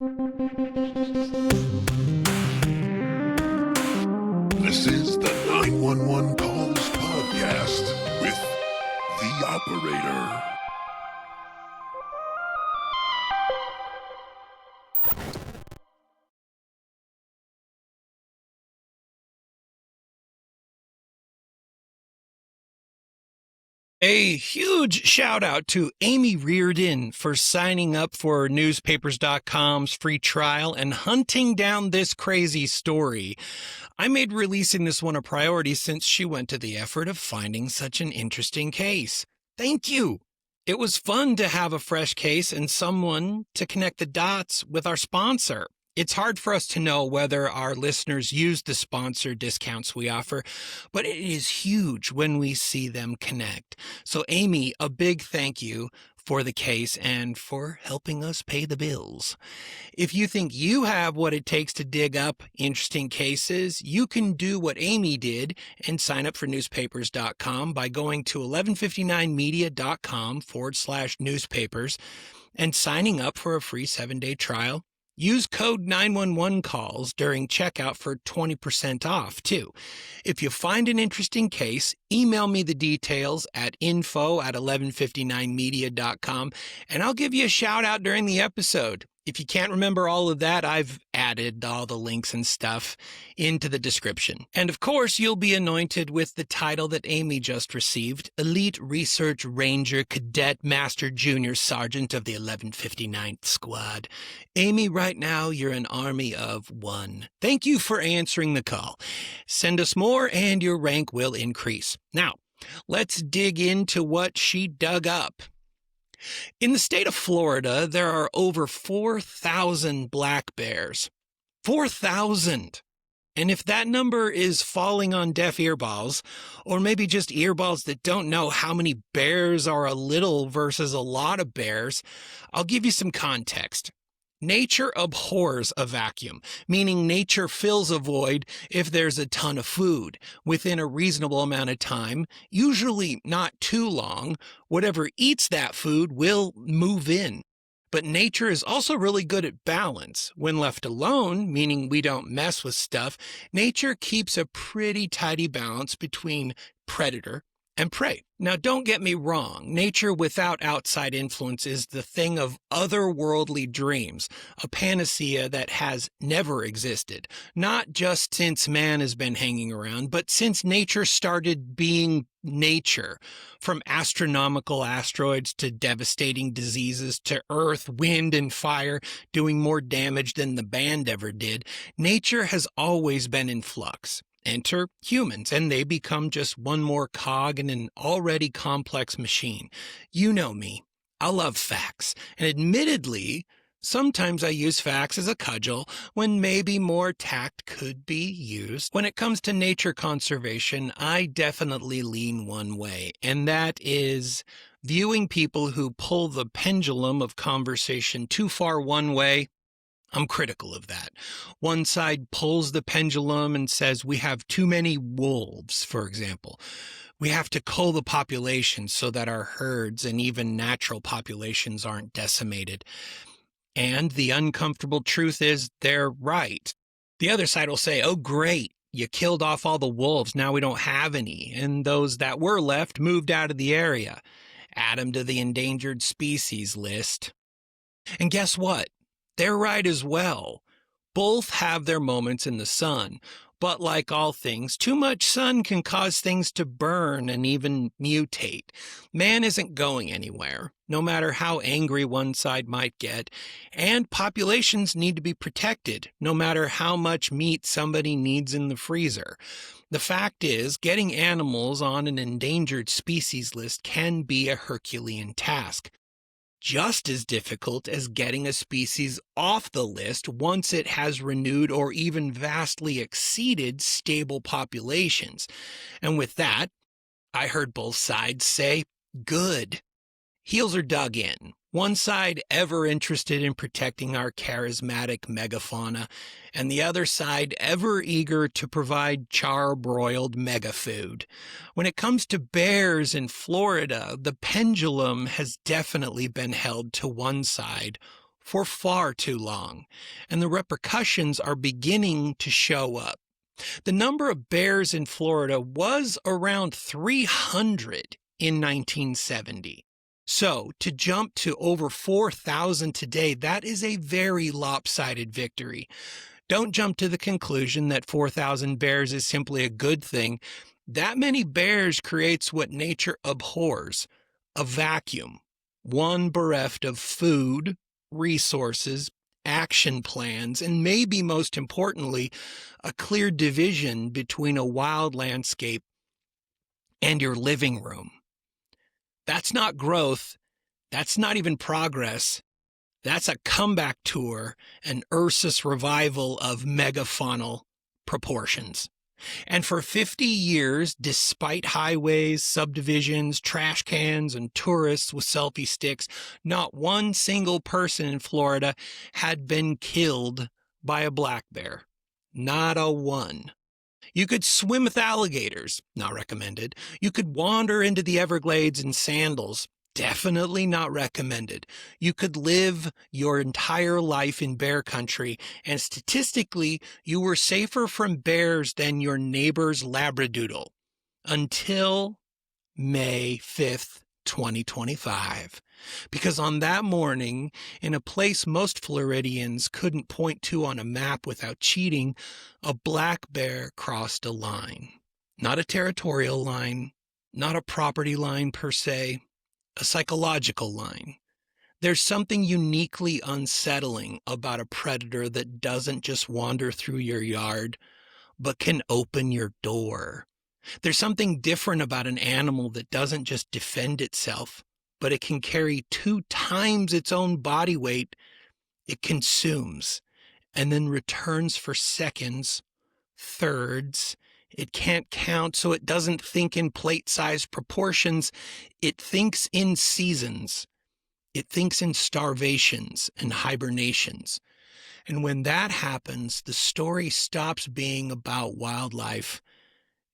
This is the 911 Calls Podcast with the operator. A huge shout out to Amy Reardon for signing up for newspapers.com's free trial and hunting down this crazy story. I made releasing this one a priority since she went to the effort of finding such an interesting case. Thank you. It was fun to have a fresh case and someone to connect the dots with our sponsor. It's hard for us to know whether our listeners use the sponsor discounts we offer, but it is huge when we see them connect. So, Amy, a big thank you for the case and for helping us pay the bills. If you think you have what it takes to dig up interesting cases, you can do what Amy did and sign up for newspapers.com by going to 1159media.com/newspapers and signing up for a free 7-day trial. Use code 911 calls during checkout for 20% off, too. If you find an interesting case, email me the details at info@1159media.com, and I'll give you a shout out during the episode. If you can't remember all of that, I've added all the links and stuff into the description. And of course, you'll be anointed with the title that Amy just received, Elite Research Ranger Cadet Master Junior Sergeant of the 1159th Squad. Amy, right now, you're an army of one. Thank you for answering the call. Send us more and your rank will increase. Now, let's dig into what she dug up. In the state of Florida, there are over 4,000 black bears. 4,000! And if that number is falling on deaf earballs, or maybe just earballs that don't know how many bears are a little versus a lot of bears, I'll give you some context. Nature abhors a vacuum, meaning nature fills a void if there's a ton of food. Within a reasonable amount of time, usually not too long, whatever eats that food will move in. But nature is also really good at balance. When left alone, meaning we don't mess with stuff, nature keeps a pretty tidy balance between predator and prey. Now, don't get me wrong. Nature without outside influence is the thing of otherworldly dreams, a panacea that has never existed, not just since man has been hanging around, but since nature started being nature. From astronomical asteroids to devastating diseases to earth, wind, and fire doing more damage than the band ever did, nature has always been in flux. Enter humans, and they become just one more cog in an already complex machine. You know me. I love facts, and admittedly, sometimes I use facts as a cudgel when maybe more tact could be used. When it comes to nature conservation, I definitely lean one way, and that is viewing people who pull the pendulum of conversation too far one way. I'm critical of that. One side pulls the pendulum and says we have too many wolves, for example. We have to cull the population so that our herds and even natural populations aren't decimated. And the uncomfortable truth is they're right. The other side will say, oh, great, you killed off all the wolves, now we don't have any. And those that were left moved out of the area. Add them to the endangered species list. And guess what? They're right as well. Both have their moments in the sun, but like all things, too much sun can cause things to burn and even mutate. Man isn't going anywhere, no matter how angry one side might get, and populations need to be protected, no matter how much meat somebody needs in the freezer. The fact is, getting animals on an endangered species list can be a Herculean task. Just as difficult as getting a species off the list once it has renewed or even vastly exceeded stable populations. And with that, I heard both sides say, good. Heels are dug in. One side ever interested in protecting our charismatic megafauna, and the other side ever eager to provide charbroiled megafood. When it comes to bears in Florida, the pendulum has definitely been held to one side for far too long, and the repercussions are beginning to show up. The number of bears in Florida was around 300 in 1970. So, to jump to over 4,000 today, that is a very lopsided victory. Don't jump to the conclusion that 4,000 bears is simply a good thing. That many bears creates what nature abhors, a vacuum, one bereft of food, resources, action plans, and maybe most importantly, a clear division between a wild landscape and your living room. That's not growth. That's not even progress. That's a comeback tour, an Ursus revival of megafaunal proportions. And for 50 years, despite highways, subdivisions, trash cans, and tourists with selfie sticks, not one single person in Florida had been killed by a black bear. Not a one. You could swim with alligators, not recommended. You could wander into the Everglades in sandals, definitely not recommended. You could live your entire life in bear country, and statistically, you were safer from bears than your neighbor's labradoodle until May 5th, 2025. Because on that morning, in a place most Floridians couldn't point to on a map without cheating, a black bear crossed a line. Not a territorial line, not a property line per se, a psychological line. There's something uniquely unsettling about a predator that doesn't just wander through your yard, but can open your door. There's something different about an animal that doesn't just defend itself, but it can carry 2 times its own body weight. It consumes and then returns for seconds, thirds. It can't count, so it doesn't think in plate-sized proportions. It thinks in seasons. It thinks in starvations and hibernations. And when that happens, the story stops being about wildlife.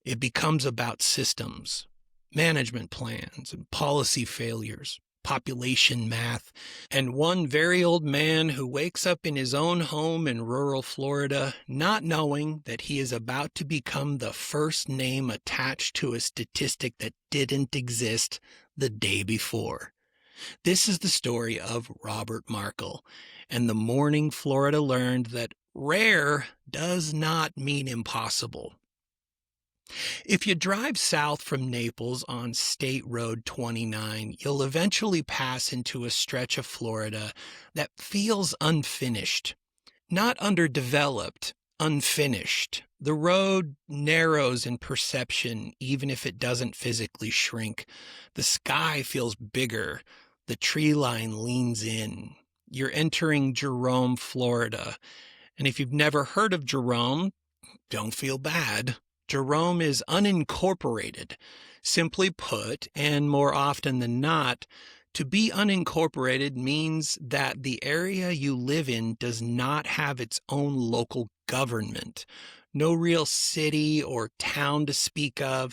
It becomes about systems, management plans, and policy failures, population math, and one very old man who wakes up in his own home in rural Florida, not knowing that he is about to become the first name attached to a statistic that didn't exist the day before. This is the story of Robert Markle, and the morning Florida learned that rare does not mean impossible. If you drive south from Naples on State Road 29, you'll eventually pass into a stretch of Florida that feels unfinished. Not underdeveloped, unfinished. The road narrows in perception, even if it doesn't physically shrink. The sky feels bigger. The tree line leans in. You're entering Jerome, Florida. And if you've never heard of Jerome, don't feel bad. Jerome is unincorporated. Simply put, and more often than not, to be unincorporated means that the area you live in does not have its own local government. No real city or town to speak of,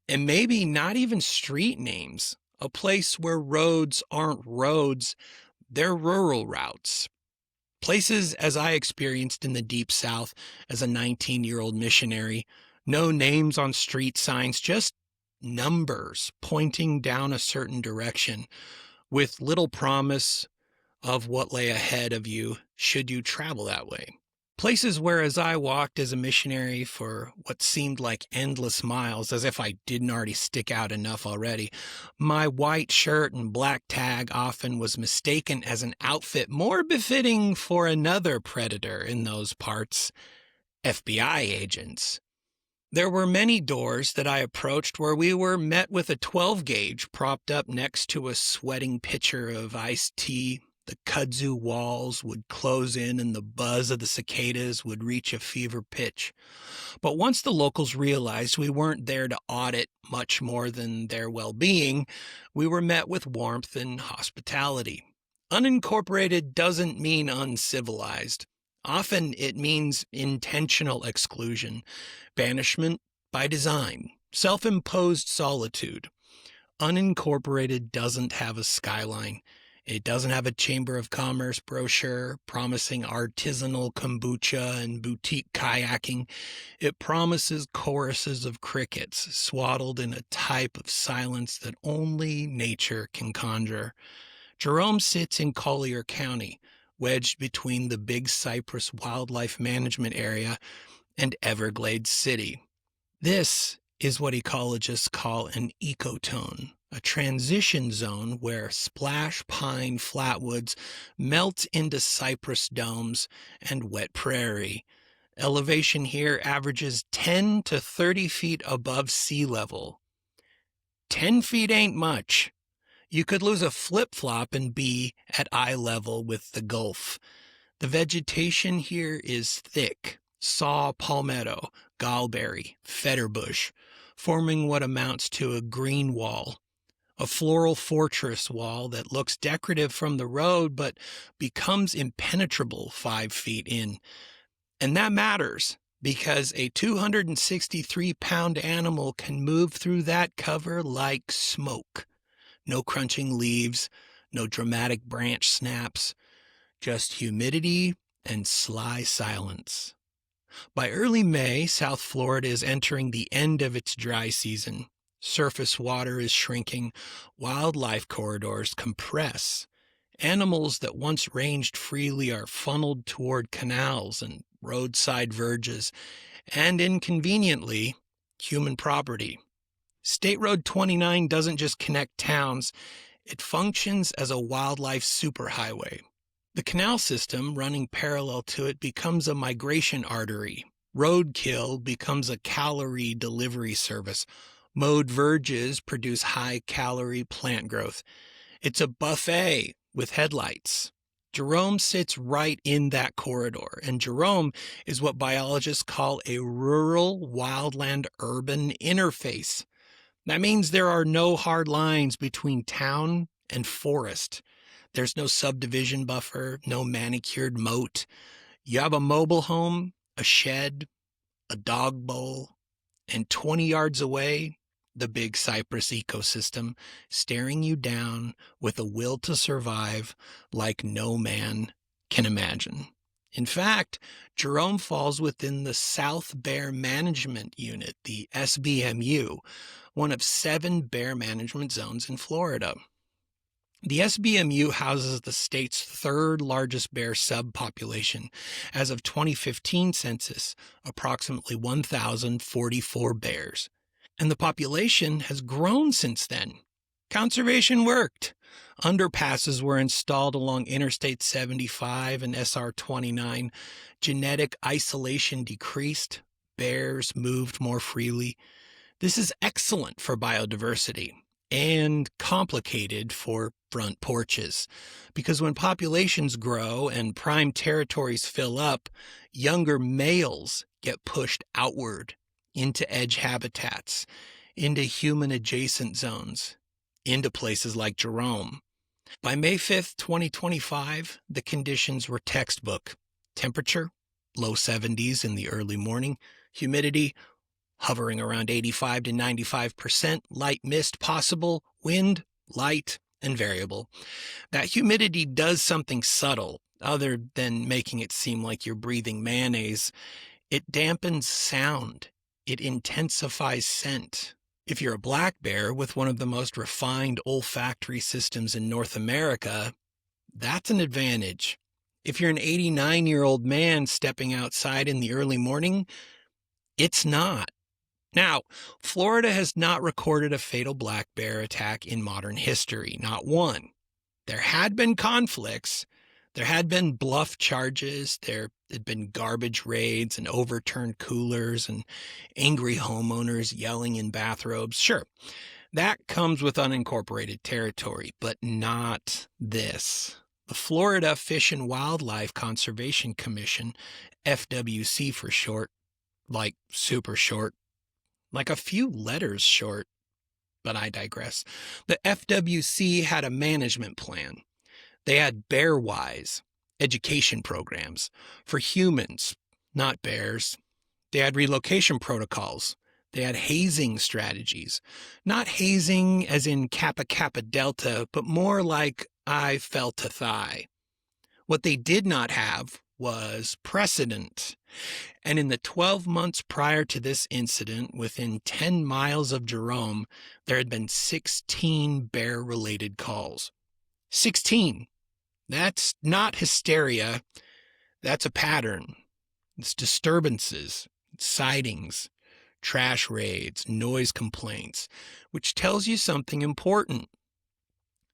and maybe not even street names. A place where roads aren't roads, they're rural routes. Places as I experienced in the Deep South as a 19-year-old missionary. No names on street signs, just numbers pointing down a certain direction with little promise of what lay ahead of you should you travel that way. Places where as I walked as a missionary for what seemed like endless miles, as if I didn't already stick out enough already, my white shirt and black tag often was mistaken as an outfit more befitting for another predator in those parts, FBI agents. There were many doors that I approached where we were met with a 12 gauge propped up next to a sweating pitcher of iced tea. The kudzu walls would close in and the buzz of the cicadas would reach a fever pitch. But once the locals realized we weren't there to audit much more than their well-being, we were met with warmth and hospitality. Unincorporated doesn't mean uncivilized. Often it means intentional exclusion, banishment by design, self-imposed solitude. Unincorporated doesn't have a skyline. It doesn't have a Chamber of Commerce brochure promising artisanal kombucha and boutique kayaking. It promises choruses of crickets swaddled in a type of silence that only nature can conjure. Jerome sits in Collier County, wedged between the Big Cypress Wildlife Management Area and Everglades City. This is what ecologists call an ecotone, a transition zone where splash pine flatwoods melt into cypress domes and wet prairie. Elevation here averages 10 to 30 feet above sea level. 10 feet ain't much. You could lose a flip-flop and be at eye level with the Gulf. The vegetation here is thick: saw palmetto, gallberry, fetterbush, forming what amounts to a green wall, a floral fortress wall that looks decorative from the road but becomes impenetrable 5 feet in. And that matters because a 263-pound animal can move through that cover like smoke. No crunching leaves, no dramatic branch snaps, just humidity and sly silence. By early May, South Florida is entering the end of its dry season. Surface water is shrinking, wildlife corridors compress. Animals that once ranged freely are funneled toward canals and roadside verges, and inconveniently, human property. State Road 29 doesn't just connect towns, it functions as a wildlife superhighway. The canal system running parallel to it becomes a migration artery. Roadkill becomes a calorie delivery service. Mowed verges produce high-calorie plant growth. It's a buffet with headlights. Jerome sits right in that corridor, and Jerome is what biologists call a rural wildland-urban interface. That means there are no hard lines between town and forest. There's no subdivision buffer, no manicured moat. You have a mobile home, a shed, a dog bowl, and 20 yards away, the Big Cypress ecosystem staring you down with a will to survive like no man can imagine. In fact, Jerome falls within the South Bear Management Unit, the SBMU, one of 7 bear management zones in Florida. The SBMU houses the state's 3rd largest bear subpopulation. As of 2015 census, approximately 1,044 bears. And the population has grown since then. Conservation worked. Underpasses were installed along Interstate 75 and SR 29. Genetic isolation decreased. Bears moved more freely. This is excellent for biodiversity and complicated for front porches, because when populations grow and prime territories fill up, younger males get pushed outward into edge habitats, into human-adjacent zones, into places like Jerome. By May 5th, 2025, the conditions were textbook. Temperature, low 70s in the early morning. Humidity, hovering around 85 to 95%. Light mist possible. Wind, light and variable. That humidity does something subtle, other than making it seem like you're breathing mayonnaise. It dampens sound. It intensifies scent. If you're a black bear with one of the most refined olfactory systems in North America, that's an advantage. If you're an 89-year-old man stepping outside in the early morning, it's not. Now, Florida has not recorded a fatal black bear attack in modern history, not one. There had been conflicts. There had been bluff charges. There had been garbage raids and overturned coolers and angry homeowners yelling in bathrobes. Sure, that comes with unincorporated territory, but not this. The Florida Fish and Wildlife Conservation Commission, FWC for short, like super short, like a few letters short, but I digress. The FWC had a management plan. They had BearWise education programs for humans, not bears. They had relocation protocols. They had hazing strategies. Not hazing as in Kappa Kappa Delta, but more like eye felt a thigh. What they did not have was precedent. And in the 12 months prior to this incident, within 10 miles of Jerome, there had been 16 bear-related calls. 16. That's not hysteria. That's a pattern. It's disturbances, sightings, trash raids, noise complaints, which tells you something important.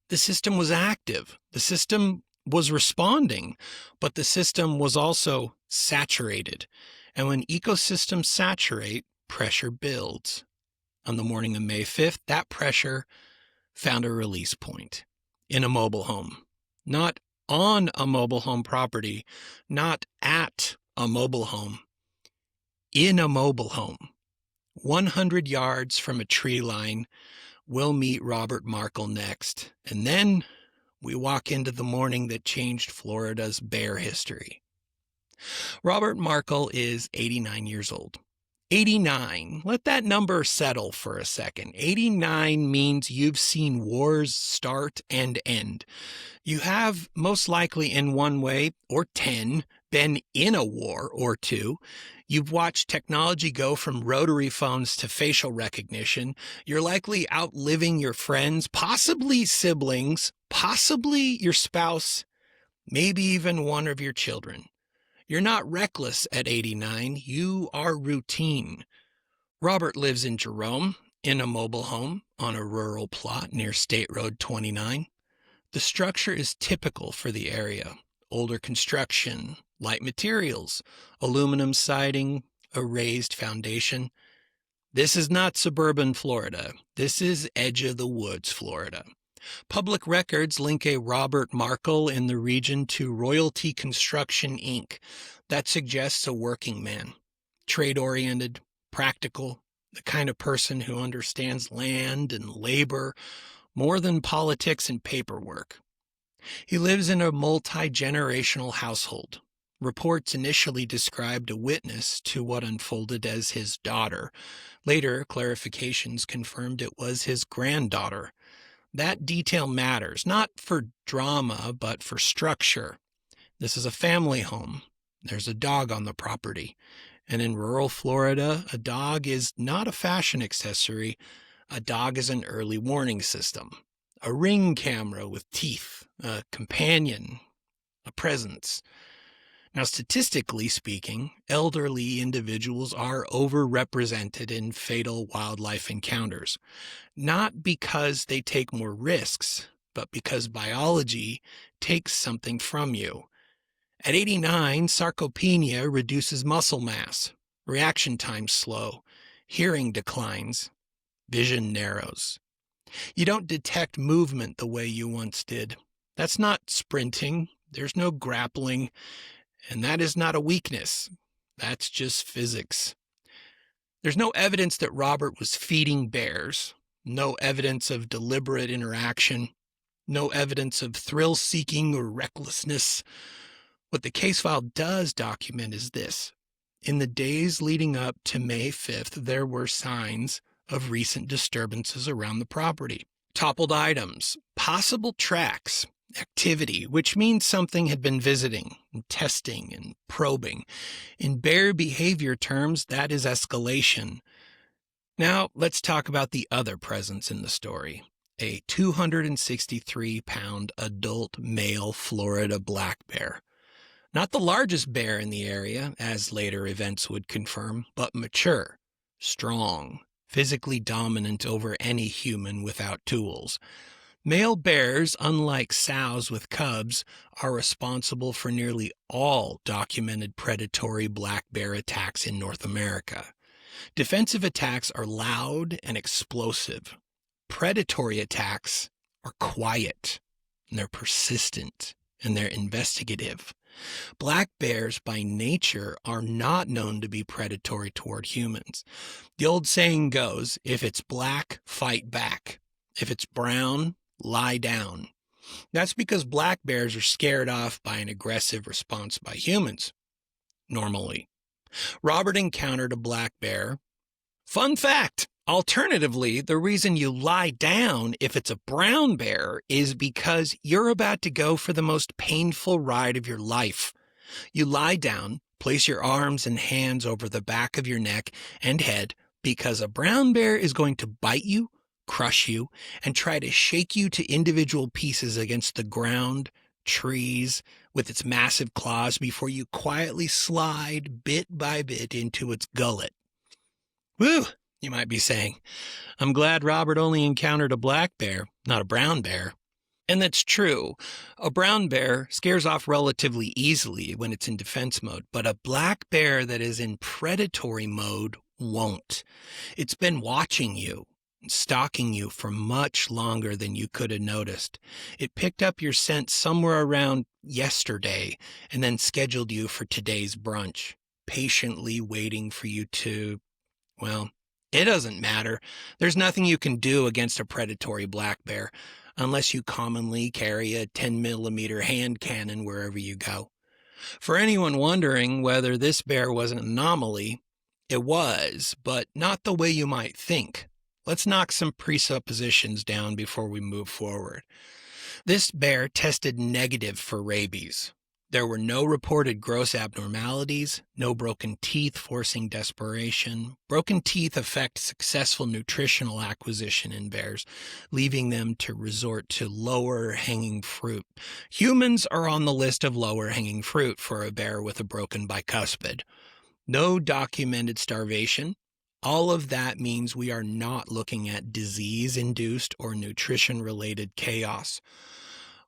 The system was active. The system was responding, but the system was also saturated. And when ecosystems saturate, pressure builds. On the morning of May 5th, that pressure found a release point in a mobile home. Not on a mobile home property, not at a mobile home, in a mobile home. 100 yards from a tree line. We'll meet Robert Markle next. And then we walk into the morning that changed Florida's bear history. Robert Markle is 89 years old. 89. Let that number settle for a second. 89 means you've seen wars start and end. You have, most likely in one way or 10, been in a war or two. You've watched technology go from rotary phones to facial recognition. You're likely outliving your friends, possibly siblings, possibly your spouse, maybe even one of your children. You're not reckless at 89. You are routine. Robert lives in Jerome, in a mobile home on a rural plot near State Road 29. The structure is typical for the area. Older construction, light materials, aluminum siding, a raised foundation. This is not suburban Florida. This is edge-of-the-woods Florida. Public records link a Robert Markle in the region to Royalty Construction, Inc. That suggests a working man, trade-oriented, practical, the kind of person who understands land and labor more than politics and paperwork. He lives in a multi-generational household. Reports initially described a witness to what unfolded as his daughter. Later, clarifications confirmed it was his granddaughter. That detail matters, not for drama, but for structure. This is a family home. There's a dog on the property. And in rural Florida, a dog is not a fashion accessory. A dog is an early warning system. A ring camera with teeth, a companion, a presence. Now, statistically speaking, elderly individuals are overrepresented in fatal wildlife encounters, not because they take more risks, but because biology takes something from you. At 89, sarcopenia reduces muscle mass, reaction time slow, hearing declines, vision narrows. You don't detect movement the way you once did. That's not sprinting. There's no grappling. And that is not a weakness. That's just physics. There's no evidence that Robert was feeding bears, no evidence of deliberate interaction, no evidence of thrill-seeking or recklessness. What the case file does document is this. In the days leading up to May 5th, there were signs of recent disturbances around the property. Toppled items, possible tracks, activity, which means something had been visiting and testing and probing. In bear behavior terms, that is escalation. Now, let's talk about the other presence in the story. A 263-pound adult male Florida black bear. Not the largest bear in the area, as later events would confirm, but mature, strong, physically dominant over any human without tools. Male bears, unlike sows with cubs, are responsible for nearly all documented predatory black bear attacks in North America. Defensive attacks are loud and explosive. Predatory attacks are quiet, and they're persistent, and they're investigative. Black bears by nature are not known to be predatory toward humans. The old saying goes, if it's black, fight back. If it's brown, lie down. That's because black bears are scared off by an aggressive response by humans, normally. Robert encountered a black bear. Fun fact, Alternatively, the reason you lie down if it's a brown bear is because you're about to go for the most painful ride of your life. You lie down, place your arms and hands over the back of your neck and head because a brown bear is going to bite you, crush you, and try to shake you to individual pieces against the ground, trees, with its massive claws before you quietly slide bit by bit into its gullet. Whew! You might be saying, I'm glad Robert only encountered a black bear, not a brown bear. And that's true. A brown bear scares off relatively easily when it's in defense mode, but a black bear that is in predatory mode won't. It's been watching you, stalking you for much longer than you could have noticed. It picked up your scent somewhere around yesterday and then scheduled you for today's brunch, patiently waiting for you to, well, it doesn't matter. There's nothing you can do against a predatory black bear unless you commonly carry a 10-millimeter hand cannon wherever you go. For anyone wondering whether this bear was an anomaly, it was, but not the way you might think. Let's knock some presuppositions down before we move forward. This bear tested negative for rabies. There were no reported gross abnormalities, no broken teeth forcing desperation. Broken teeth affect successful nutritional acquisition in bears, leaving them to resort to lower-hanging fruit. Humans are on the list of lower-hanging fruit for a bear with a broken bicuspid. No documented starvation. All of that means we are not looking at disease-induced or nutrition-related chaos.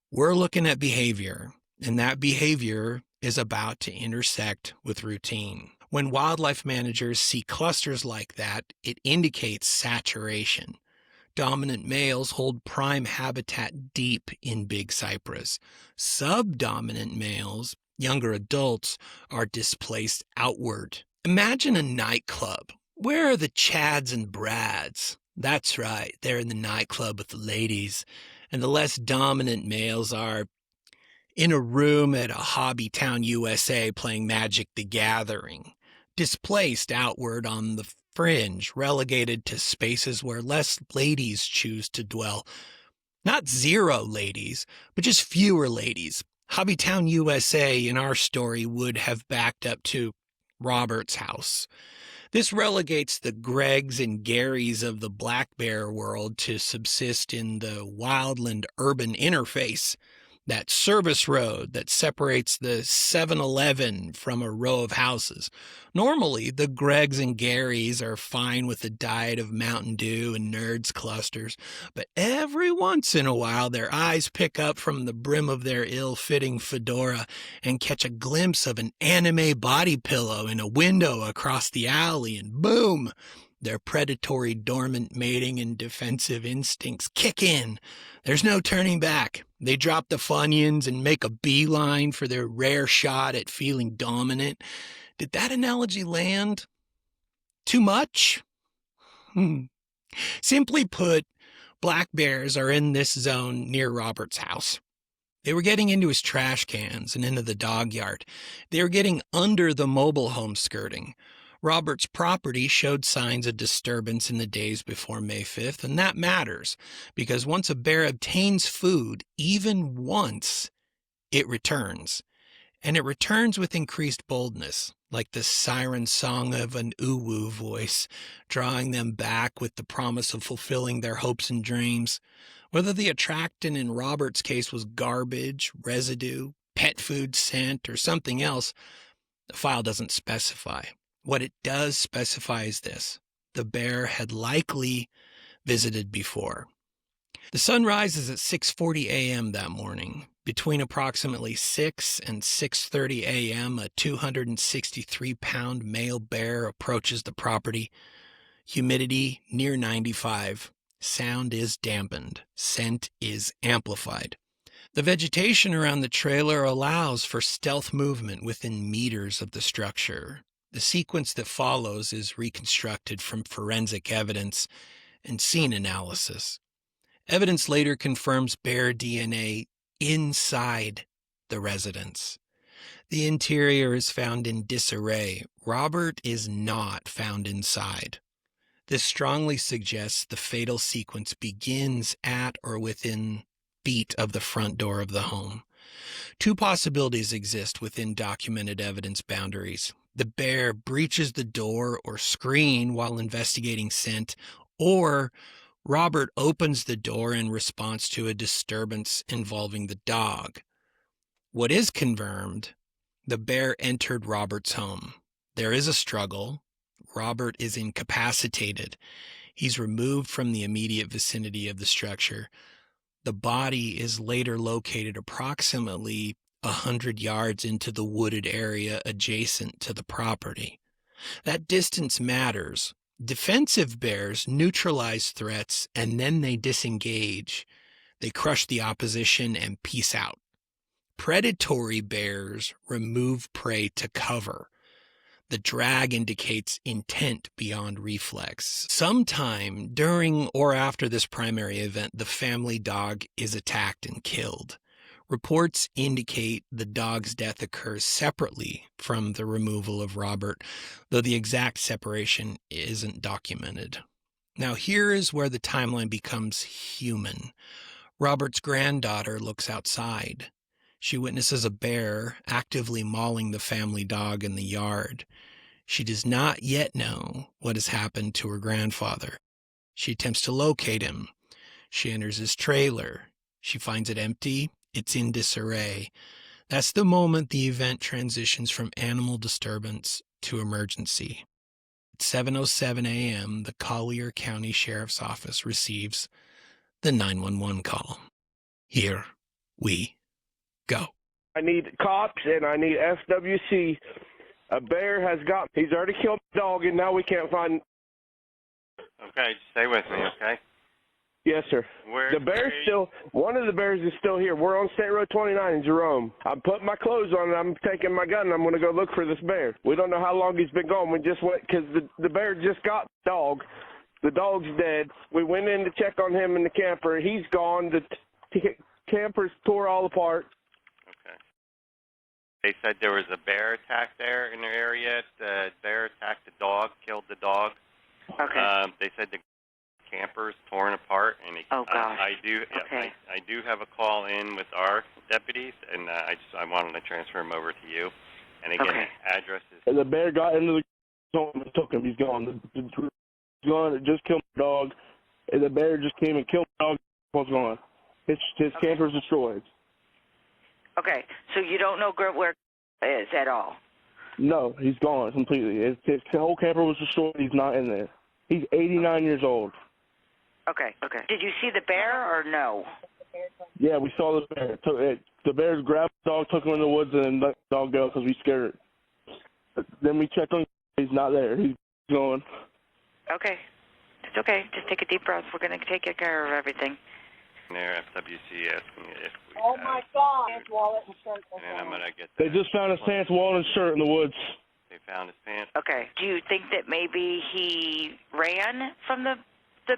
We're looking at behavior. And that behavior is about to intersect with routine. When wildlife managers see clusters like that, it indicates saturation. Dominant males hold prime habitat deep in Big Cypress. Subdominant males, younger adults, are displaced outward. Imagine a nightclub. Where are the Chads and Brads? That's right, they're in the nightclub with the ladies. And the less dominant males are in a room at a hobby town USA playing Magic the Gathering, displaced outward on the fringe, relegated to spaces where less ladies choose to dwell. Not zero ladies, but just fewer ladies. Hobbytown USA in our story would have backed up to Robert's house. This relegates the Gregs and Garys of the black bear world to subsist in the wildland-urban interface, that service road that separates the 7-Eleven from a row of houses. Normally, the Gregs and Garys are fine with a diet of Mountain Dew and Nerds clusters, but every once in a while their eyes pick up from the brim of their ill-fitting fedora and catch a glimpse of an anime body pillow in a window across the alley, and boom! Their predatory dormant mating and defensive instincts kick in. There's no turning back. They drop the Funyuns and make a beeline for their rare shot at feeling dominant. Did that analogy land? Too much? Simply put, black bears are in this zone near Robert's house. They were getting into his trash cans and into the dog yard. They were getting under the mobile home skirting. Robert's property showed signs of disturbance in the days before May 5th, and that matters, because once a bear obtains food, even once, it returns. And it returns with increased boldness, like the siren song of an uwu voice, drawing them back with the promise of fulfilling their hopes and dreams. Whether the attractant in Robert's case was garbage, residue, pet food scent, or something else, the file doesn't specify. What it does specify is this: the bear had likely visited before. The sun rises at 6:40 a.m. that morning. Between approximately 6 and 6:30 a.m., a 263-pound male bear approaches the property. Humidity near 95. Sound is dampened. Scent is amplified. The vegetation around the trailer allows for stealth movement within meters of the structure. The sequence that follows is reconstructed from forensic evidence and scene analysis. Evidence later confirms bear DNA inside the residence. The interior is found in disarray. Robert is not found inside. This strongly suggests the fatal sequence begins at or within feet of the front door of the home. Two possibilities exist within documented evidence boundaries. The bear breaches the door or screen while investigating scent, or Robert opens the door in response to a disturbance involving the dog. What is confirmed, the bear entered Robert's home. There is a struggle. Robert is incapacitated. He's removed from the immediate vicinity of the structure. The body is later located approximately 100 yards into the wooded area adjacent to the property. That distance matters. Defensive bears neutralize threats and then they disengage. They crush the opposition and peace out. Predatory bears remove prey to cover. The drag indicates intent beyond reflex. Sometime during or after this primary event, the family dog is attacked and killed. Reports indicate the dog's death occurs separately from the removal of Robert, though the exact separation isn't documented. Now, here is where the timeline becomes human. Robert's granddaughter looks outside. She witnesses a bear actively mauling the family dog in the yard. She does not yet know what has happened to her grandfather. She attempts to locate him. She enters his trailer. She finds it empty. It's in disarray. That's the moment the event transitions from animal disturbance to emergency. At 7:07 a.m., the Collier County Sheriff's Office receives the 911 call. Here we go. I need cops and I need FWC. A bear has he's already killed the dog and now we can't find. Okay, stay with me, okay? Yes, sir. One of the bears is still here. We're on State Road 29 in Jerome. I'm putting my clothes on and I'm taking my gun and I'm going to go look for this bear. We don't know how long he's been gone. We just went because the bear just got the dog. The dog's dead. We went in to check on him in the camper. He's gone. The camper's tore all apart. Okay. They said there was a bear attack there in the area. The bear attacked the dog, killed the dog. Okay. They said the camper's torn apart, and oh gosh. I do have a call in with our deputies, and I wanted to transfer him over to you. And again, okay. The address is. And the bear got into the home and took him. He's gone. He's gone. It just killed the dog. And the bear just came and killed the dog. What's gone? His camper's destroyed. Okay, so you don't know where it is at all? No, he's gone completely. His whole camper was destroyed. He's not in there. He's 89 years old. Okay. Did you see the bear or no? Yeah, we saw the bear. The bear grabbed the dog, took him in the woods, and then let the dog go because we scared it. Then we checked on him. He's not there. He's gone. Okay. It's okay. Just take a deep breath. We're going to take care of everything. There, FWC asking if we oh my God! His wallet and shirt. And I'm gonna get. They just found his pants, wallet, and shirt in the woods. They found his pants. Okay. Do you think that maybe he ran from the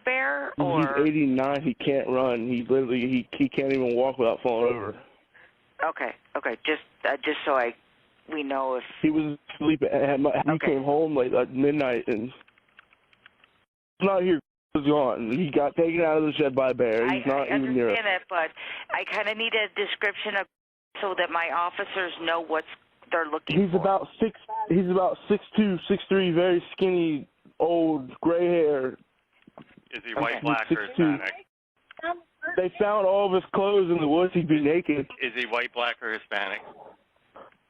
bear, or he's 89? He can't run. He literally he can't even walk without falling over. Okay. Just so we know if he was asleep. He came home like at midnight and he's not here. He's gone. He got taken out of the shed by a bear. He's not even near us. I understand it, but I kind of need a description of so that my officers know what they're looking for. He's about 6'2", 6'3", very skinny, old, gray hair. Is he white, black, or Hispanic? They found all of his clothes in the woods. He'd be naked. Is he white, black, or Hispanic?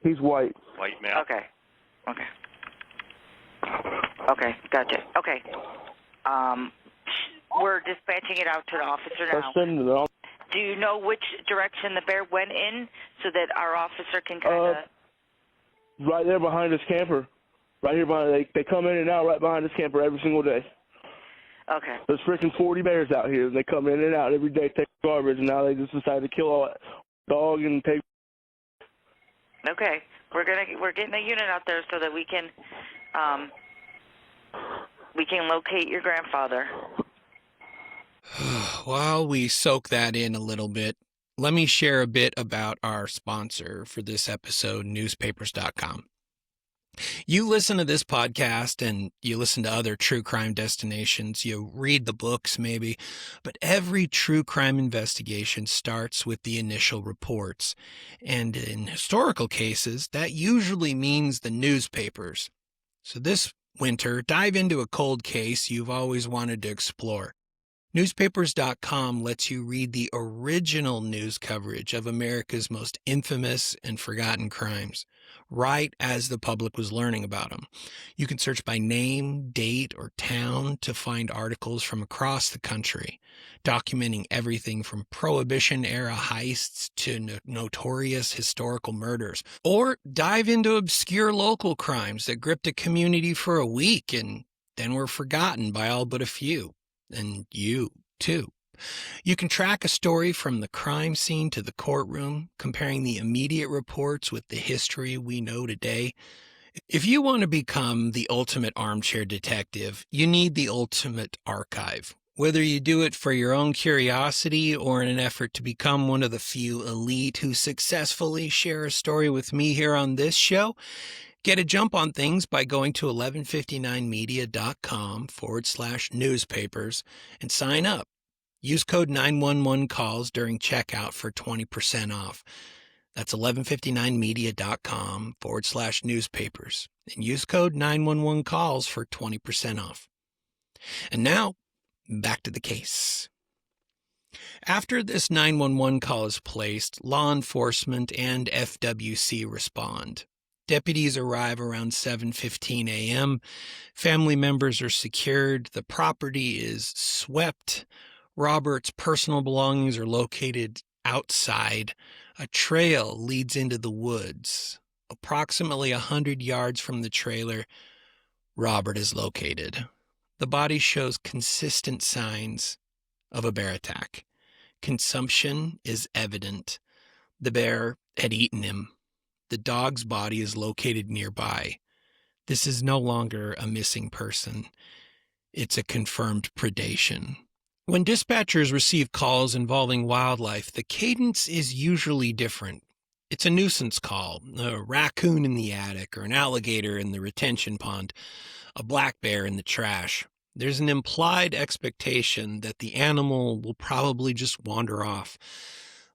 He's white. White male. Okay, gotcha. Okay. We're dispatching it out to the officer now. Do you know which direction the bear went in so that our officer can kind of... Right there behind his camper. Right here behind. They come in and out right behind his camper every single day. Okay. There's freaking 40 bears out here, and they come in and out every day, take garbage, and now they just decided to kill all that dog and take... Okay. We're getting a unit out there so that we can locate your grandfather. While we soak that in a little bit, let me share a bit about our sponsor for this episode, newspapers.com. You listen to this podcast and you listen to other true crime destinations, you read the books maybe, but every true crime investigation starts with the initial reports. And in historical cases, that usually means the newspapers. So this winter, dive into a cold case you've always wanted to explore. Newspapers.com lets you read the original news coverage of America's most infamous and forgotten crimes, right as the public was learning about them. You can search by name, date, or town to find articles from across the country, documenting everything from Prohibition-era heists to notorious historical murders. Or dive into obscure local crimes that gripped a community for a week and then were forgotten by all but a few. And you, too. You can track a story from the crime scene to the courtroom, comparing the immediate reports with the history we know today. If you want to become the ultimate armchair detective, you need the ultimate archive. Whether you do it for your own curiosity or in an effort to become one of the few elite who successfully share a story with me here on this show, get a jump on things by going to 1159media.com/newspapers and sign up. Use code 911-CALLS during checkout for 20% off. That's 1159media.com/newspapers and use code 911-CALLS for 20% off. And now, back to the case. After this 911 call is placed, law enforcement and FWC respond. Deputies arrive around 7:15 a.m. Family members are secured. The property is swept. Robert's personal belongings are located outside. A trail leads into the woods. Approximately 100 yards from the trailer, Robert is located. The body shows consistent signs of a bear attack. Consumption is evident. The bear had eaten him. The dog's body is located nearby. This is no longer a missing person. It's a confirmed predation. When dispatchers receive calls involving wildlife, the cadence is usually different. It's a nuisance call, a raccoon in the attic or an alligator in the retention pond, a black bear in the trash. There's an implied expectation that the animal will probably just wander off,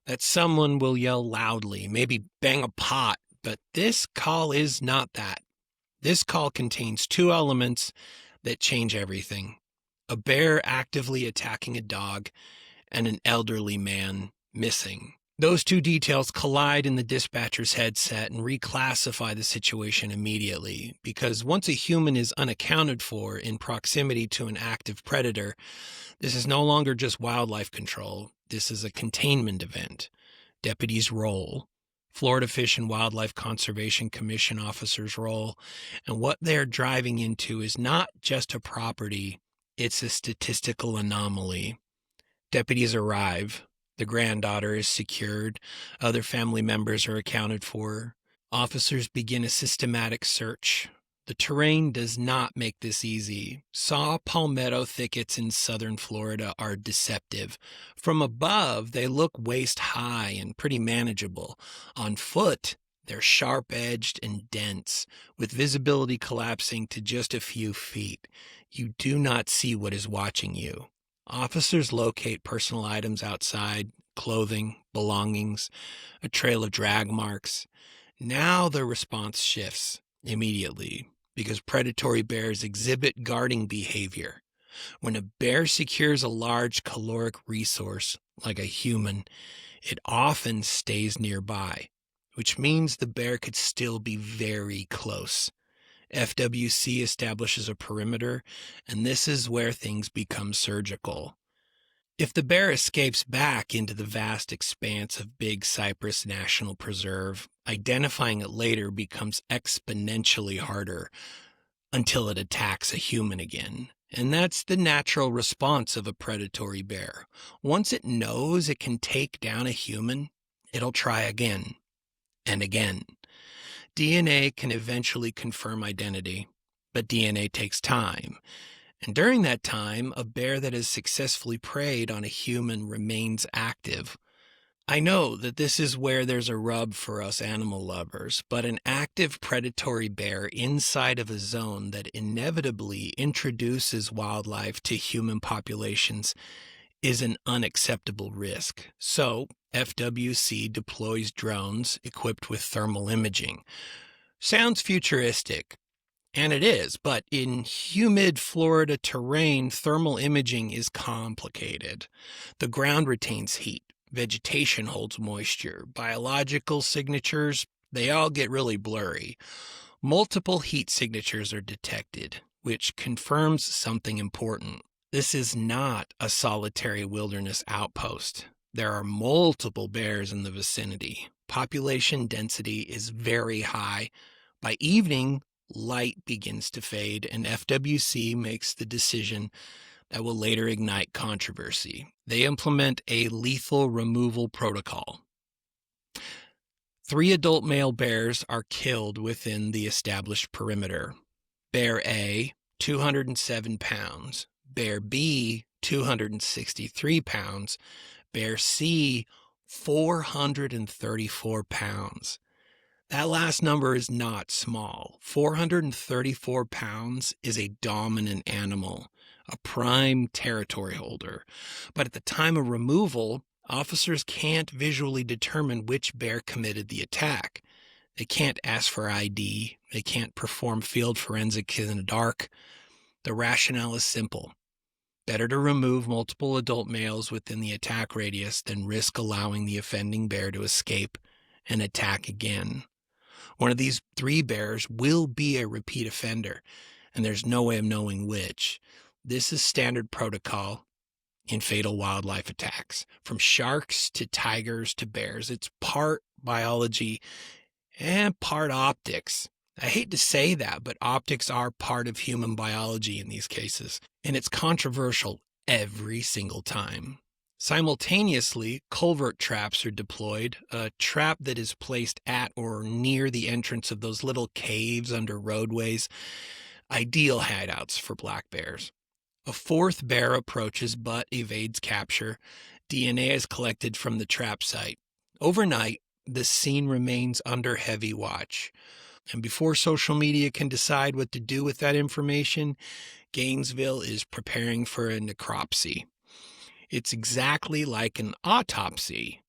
that someone will yell loudly, maybe bang a pot. But this call is not that. This call contains two elements that change everything: a bear actively attacking a dog and an elderly man missing. Those two details collide in the dispatcher's headset and reclassify the situation immediately, because once a human is unaccounted for in proximity to an active predator, this is no longer just wildlife control. This is a containment event. Deputies roll. Florida Fish and Wildlife Conservation Commission officers' role, and what they're driving into is not just a property, it's a statistical anomaly. Deputies arrive. The granddaughter is secured. Other family members are accounted for. Officers begin a systematic search. The terrain does not make this easy. Saw palmetto thickets in southern Florida are deceptive. From above, they look waist-high and pretty manageable. On foot, they're sharp-edged and dense, with visibility collapsing to just a few feet. You do not see what is watching you. Officers locate personal items outside, clothing, belongings, a trail of drag marks. Now the response shifts immediately, because predatory bears exhibit guarding behavior. When a bear secures a large caloric resource, like a human, it often stays nearby, which means the bear could still be very close. FWC establishes a perimeter, and this is where things become surgical. If the bear escapes back into the vast expanse of Big Cypress National Preserve, identifying it later becomes exponentially harder until it attacks a human again. And that's the natural response of a predatory bear. Once it knows it can take down a human, it'll try again and again. DNA can eventually confirm identity, but DNA takes time. And during that time, a bear that has successfully preyed on a human remains active. I know that this is where there's a rub for us animal lovers, but an active predatory bear inside of a zone that inevitably introduces wildlife to human populations is an unacceptable risk. So, FWC deploys drones equipped with thermal imaging. Sounds futuristic, and it is, but in humid Florida terrain, thermal imaging is complicated. The ground retains heat. Vegetation holds moisture. Biological signatures, they all get really blurry. Multiple heat signatures are detected, which confirms something important. This is not a solitary wilderness outpost. There are multiple bears in the vicinity. Population density is very high. By evening, light begins to fade, and FWC makes the decision that will later ignite controversy. They implement a lethal removal protocol. 3 adult male bears are killed within the established perimeter. Bear A, 207 pounds. Bear B, 263 pounds. Bear C, 434 pounds. That last number is not small. 434 pounds is a dominant animal, a prime territory holder. But at the time of removal, officers can't visually determine which bear committed the attack. They can't ask for ID. They can't perform field forensics in the dark. The rationale is simple. Better to remove multiple adult males within the attack radius than risk allowing the offending bear to escape and attack again. One of these 3 bears will be a repeat offender, and there's no way of knowing which. This is standard protocol in fatal wildlife attacks. From sharks to tigers to bears, it's part biology and part optics. I hate to say that, but optics are part of human biology in these cases, and it's controversial every single time. Simultaneously, culvert traps are deployed, a trap that is placed at or near the entrance of those little caves under roadways, ideal hideouts for black bears. A 4th bear approaches but evades capture. DNA is collected from the trap site. Overnight, the scene remains under heavy watch. And before social media can decide what to do with that information, Gainesville is preparing for a necropsy. It's exactly like an autopsy,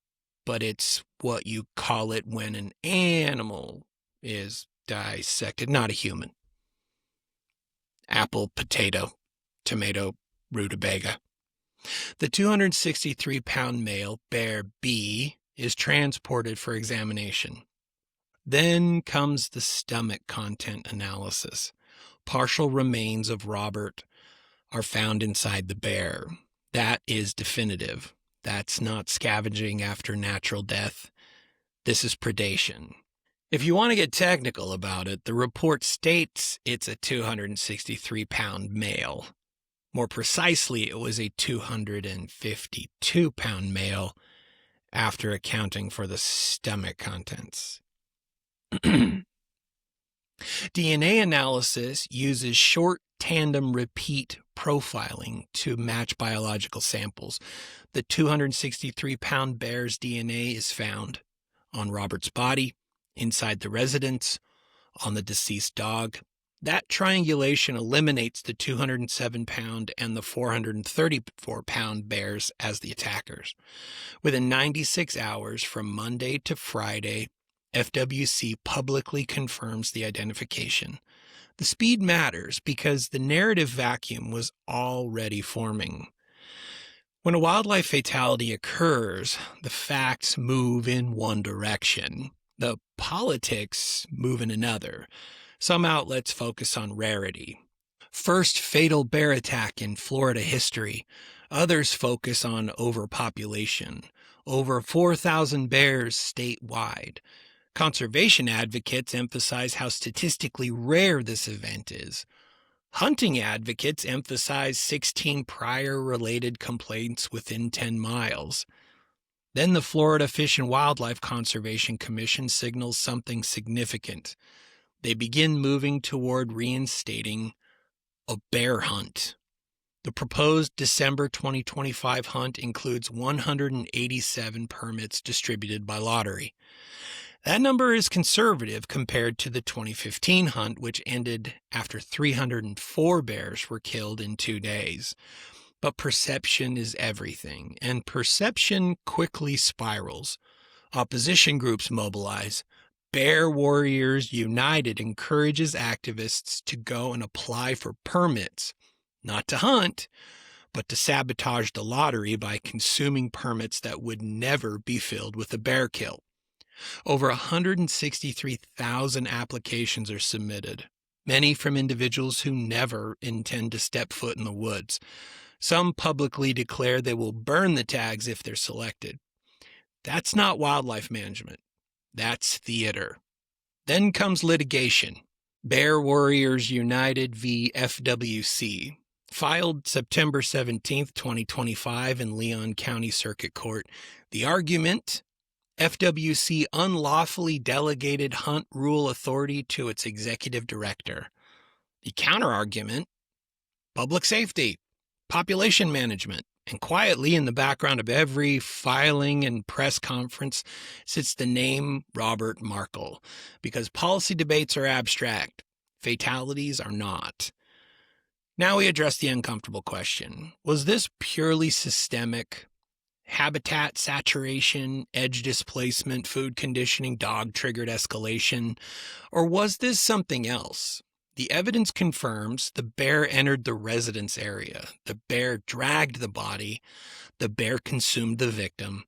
but it's what you call it when an animal is dissected, not a human. Apple, potato, tomato, rutabaga. The 263-pound male, bear B, is transported for examination. Then comes the stomach content analysis. Partial remains of Robert are found inside the bear. That is definitive. That's not scavenging after natural death. This is predation. If you want to get technical about it, the report states it's a 263-pound male. More precisely, it was a 252-pound male after accounting for the stomach contents. DNA analysis uses short tandem repeat profiling to match biological samples. The 263-pound bear's DNA is found on Robert's body, inside the residence, on the deceased dog. That triangulation eliminates the 207-pound and the 434-pound bears as the attackers. Within 96 hours from Monday to Friday, FWC publicly confirms the identification. The speed matters because the narrative vacuum was already forming. When a wildlife fatality occurs, the facts move in one direction. The politics move in another. Some outlets focus on rarity. First fatal bear attack in Florida history. Others focus on overpopulation. Over 4,000 bears statewide. Conservation advocates emphasize how statistically rare this event is. Hunting advocates emphasize 16 prior related complaints within 10 miles. Then the Florida Fish and Wildlife Conservation Commission signals something significant. They begin moving toward reinstating a bear hunt. The proposed December 2025 hunt includes 187 permits distributed by lottery. That number is conservative compared to the 2015 hunt, which ended after 304 bears were killed in 2 days. But perception is everything, and perception quickly spirals. Opposition groups mobilize. Bear Warriors United encourages activists to go and apply for permits, not to hunt, but to sabotage the lottery by consuming permits that would never be filled with a bear kill. Over 163,000 applications are submitted, many from individuals who never intend to step foot in the woods. Some publicly declare they will burn the tags if they're selected. That's not wildlife management. That's theater. Then comes litigation. Bear Warriors United v. FWC, filed September 17, 2025 in Leon County Circuit Court. The argument: FWC unlawfully delegated hunt rule authority to its executive director. The counterargument: public safety, population management. And quietly in the background of every filing and press conference sits the name Robert Markle, because policy debates are abstract, fatalities are not. Now we address the uncomfortable question. Was this purely systemic? Habitat saturation, edge displacement, food conditioning, dog-triggered escalation? Or was this something else? The evidence confirms the bear entered the residence area. The bear dragged the body. The bear consumed the victim.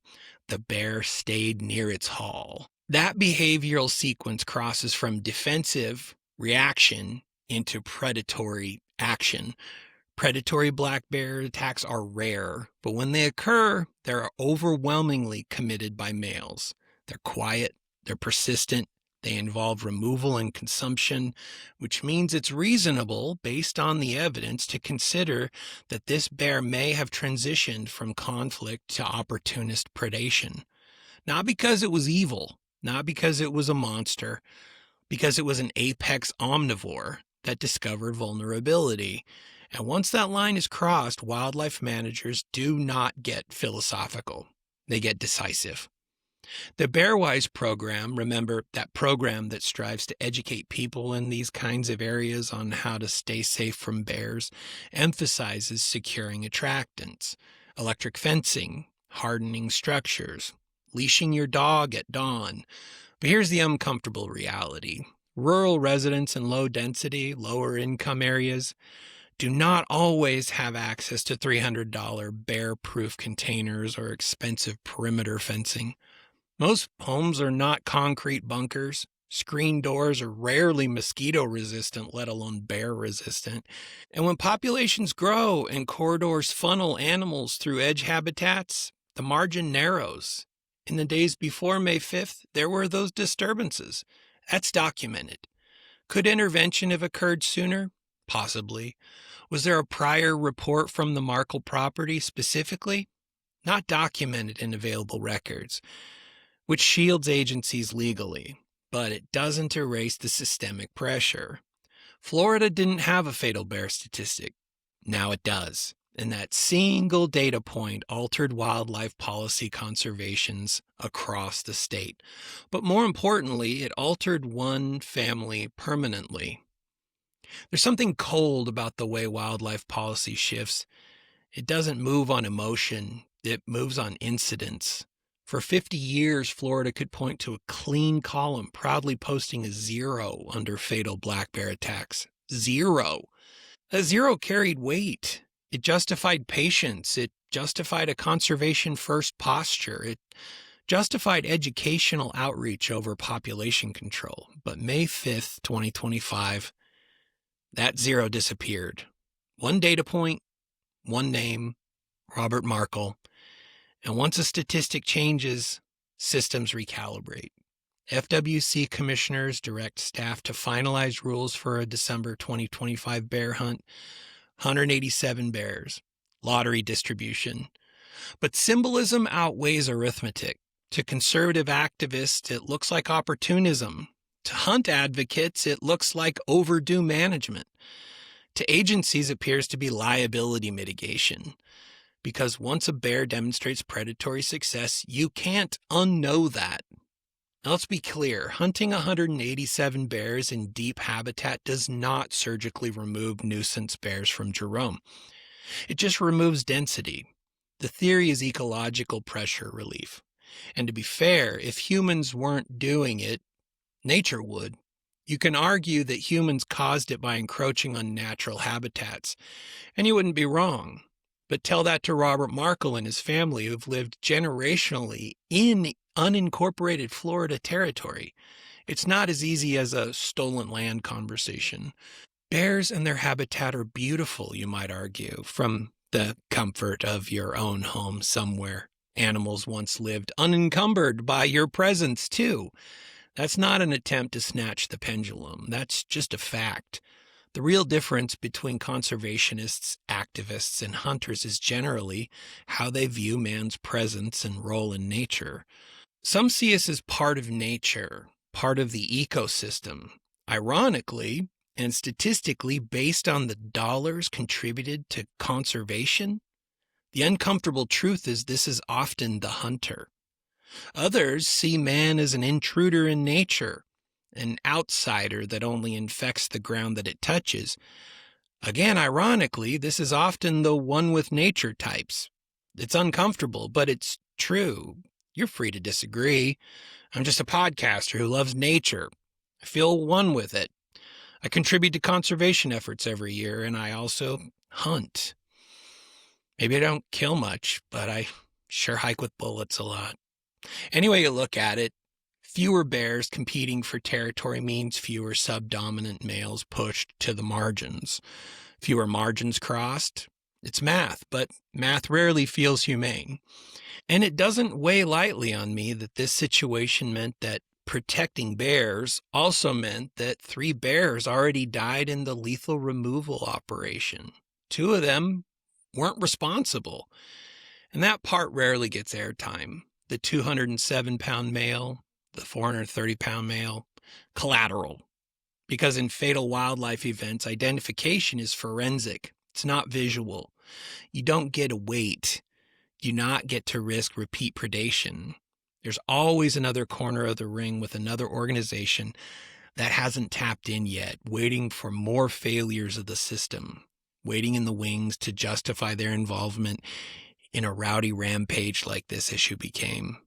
The bear stayed near its haul. That behavioral sequence crosses from defensive reaction into predatory action. Predatory black bear attacks are rare, but when they occur, they're overwhelmingly committed by males. They're quiet, they're persistent, they involve removal and consumption, which means it's reasonable, based on the evidence, to consider that this bear may have transitioned from conflict to opportunist predation. Not because it was evil, not because it was a monster, because it was an apex omnivore that discovered vulnerability. And once that line is crossed, wildlife managers do not get philosophical. They get decisive. The BearWise program, remember that program that strives to educate people in these kinds of areas on how to stay safe from bears, emphasizes securing attractants, electric fencing, hardening structures, leashing your dog at dawn. But here's the uncomfortable reality. Rural residents in low-density, lower-income areas do not always have access to $300 bear-proof containers or expensive perimeter fencing. Most homes are not concrete bunkers. Screen doors are rarely mosquito-resistant, let alone bear-resistant. And when populations grow and corridors funnel animals through edge habitats, the margin narrows. In the days before May 5th, there were those disturbances. That's documented. Could intervention have occurred sooner? Possibly. Was there a prior report from the Markle property specifically? Not documented in available records, which shields agencies legally, but it doesn't erase the systemic pressure. Florida didn't have a fatal bear statistic. Now it does. And that single data point altered wildlife policy conservations across the state. But more importantly, it altered one family permanently. There's something cold about the way wildlife policy shifts. It doesn't move on emotion. It moves on incidents. For 50 years, Florida could point to a clean column proudly posting a 0 under fatal black bear attacks. 0. That 0 carried weight. It justified patience. It justified a conservation-first posture. It justified educational outreach over population control. But May 5th, 2025, that 0 disappeared. One data point, one name, Robert Markle. And once a statistic changes, systems recalibrate. FWC commissioners direct staff to finalize rules for a December 2025 bear hunt. 187 bears. Lottery distribution. But symbolism outweighs arithmetic. To conservative activists, it looks like opportunism. To hunt advocates, it looks like overdue management. To agencies appears to be liability mitigation, because once a bear demonstrates predatory success, you can't unknow that. Now, let's be clear, hunting 187 bears in deep habitat does not surgically remove nuisance bears from Jerome. It just removes density. The theory is ecological pressure relief. And to be fair, if humans weren't doing it, nature would. You can argue that humans caused it by encroaching on natural habitats, and you wouldn't be wrong. But tell that to Robert Markle and his family, who've lived generationally in unincorporated Florida territory. It's not as easy as a stolen land conversation. Bears and their habitat are beautiful, you might argue, from the comfort of your own home somewhere. Animals once lived unencumbered by your presence, too. That's not an attempt to snatch the pendulum. That's just a fact. The real difference between conservationists, activists, and hunters is generally how they view man's presence and role in nature. Some see us as part of nature, part of the ecosystem. Ironically, and statistically based on the dollars contributed to conservation, the uncomfortable truth is this is often the hunter. Others see man as an intruder in nature, an outsider that only infects the ground that it touches. Again, ironically, this is often the one with nature types. It's uncomfortable, but it's true. You're free to disagree. I'm just a podcaster who loves nature. I feel one with it. I contribute to conservation efforts every year, and I also hunt. Maybe I don't kill much, but I sure hike with bullets a lot. Any way you look at it, fewer bears competing for territory means fewer subdominant males pushed to the margins. Fewer margins crossed. It's math, but math rarely feels humane. And it doesn't weigh lightly on me that this situation meant that protecting bears also meant that 3 bears already died in the lethal removal operation. 2 of them weren't responsible. And that part rarely gets airtime. The 207-pound male, the 430-pound male, collateral. Because in fatal wildlife events, identification is forensic. It's not visual. You don't get a weight. You do not get to risk repeat predation. There's always another corner of the ring with another organization that hasn't tapped in yet, waiting for more failures of the system, waiting in the wings to justify their involvement in a rowdy rampage like this issue became.